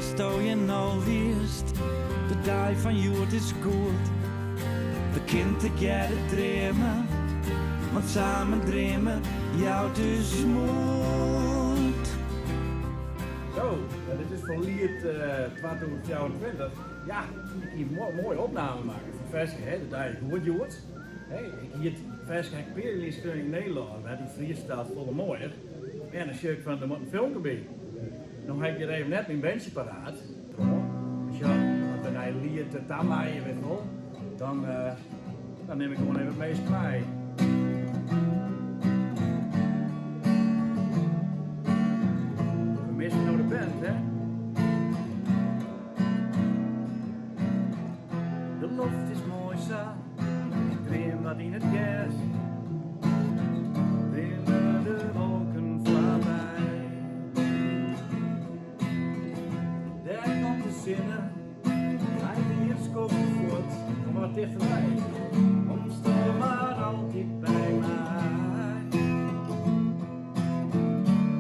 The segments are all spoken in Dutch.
dat sto je nou wist. De dag van Joert is goed. We kunnen together dromen, want samen dromen jou dus moet. Zo, dit is van Lied 2024. Ja, ik hier een mooie opname maken van Veske, hè, dat je goed Joert. Hey, ik hier Veske Peerlijst in Nederland, die Fries staat volle mooier. En een stuk van de moet een filmpje bij. Dan heb ik hier even net mijn bandje paraat. Dus ja, want dan je Lied tamaaien weer vol, dan neem ik gewoon even het meest bij. We missen nou de band, hè? De lucht is mooi zo, ik dream wat in het gas. Willen de wolken voorbij. Daar komt de zinnen, hij die het skopen voort. Kom maar wat dichterbij. Kom stil maar altijd bij mij.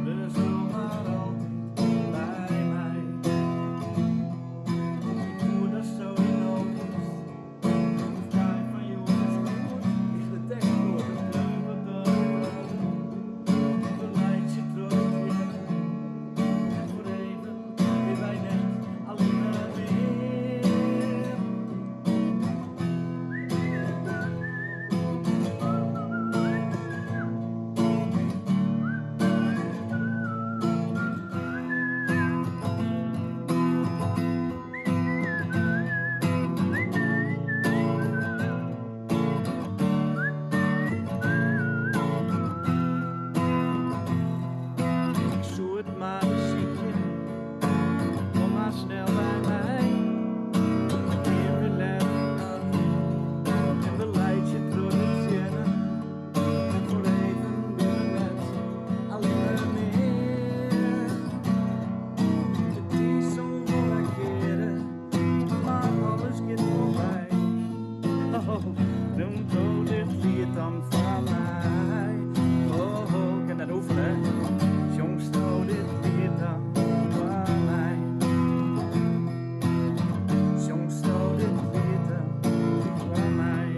Dus stil maar altijd bij mij. Ik voel dat zo in August. De tijd van jou is goed. Is de tekst door? De leidje terug weer. En voor even weer wij net alleen maar weer. Ik zoek het maar muziekje, kom maar snel bij mij. Hier weer letten en we leid je door het zinnen. En voor even weer net alleen maar meer. Het is zo volle keren, maar alles gaat voorbij. Oh, doen zo dit lied dan van mij. Oh, oh, ik kan dat oefenen, hè? Jongens, nou dit lied dan van mij. Jongens, nou dit lied dan van mij.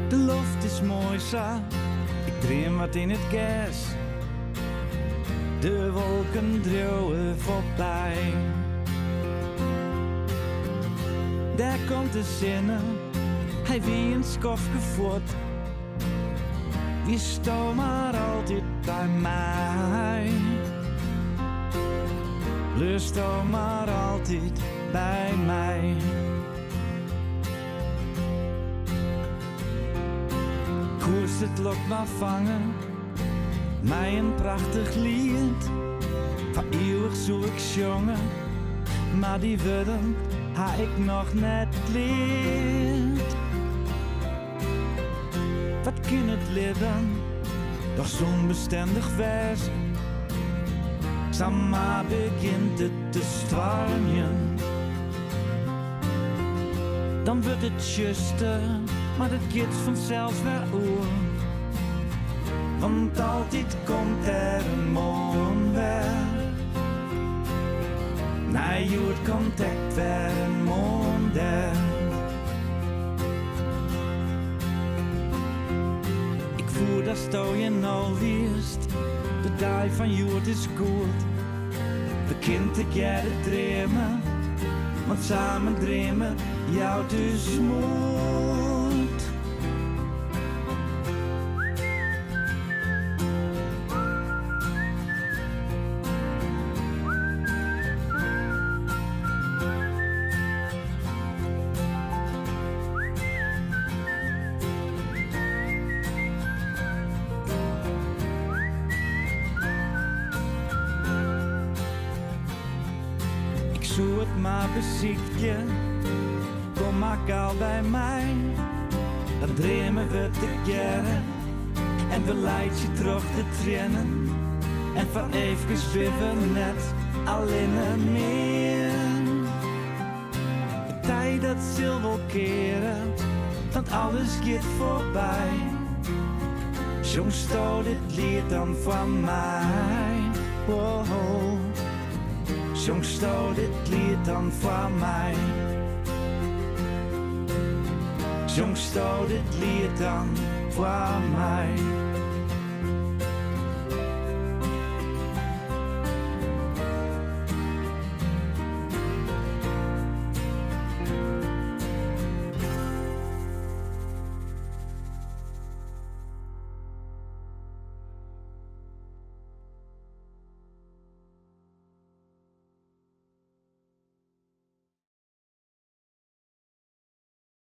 De lucht is mooi zo, ik dream wat in het gas. De wolken drogen voorbij. Daar komt de zinnen, hij wie een skofje voort. Wie sto maar altijd bij mij. Lust maar altijd bij mij. Koers het lok maar vangen, mij een prachtig lied. Van eeuwig zoek ik jongen, maar die woorden ha ik nog net leerd. Wat kan het leven, doch zo'n bestendig wezen. Samen begint het te stormen. Dan wordt het juster, maar het gaat vanzelf weer oer. Want altijd komt er een morgen weer. Na je contact weer een morgen daar. Ik voel dat sto je nou wist. De dag van Joert is goed. We kunnen together dromen, want samen dromen jou dus moet. Ik zoek het maar beziekje, kom maar gauw bij mij. Dan dromen we together en we leidt je terug de trainen. En van even weer we net alleen meer. De tijd dat zal wel keren, want alles gaat voorbij. Jong, sto dit lied dan van mij. Oh, oh. Jong, sto dit lied dan van mij. Jong, sto dit lied dan van mij.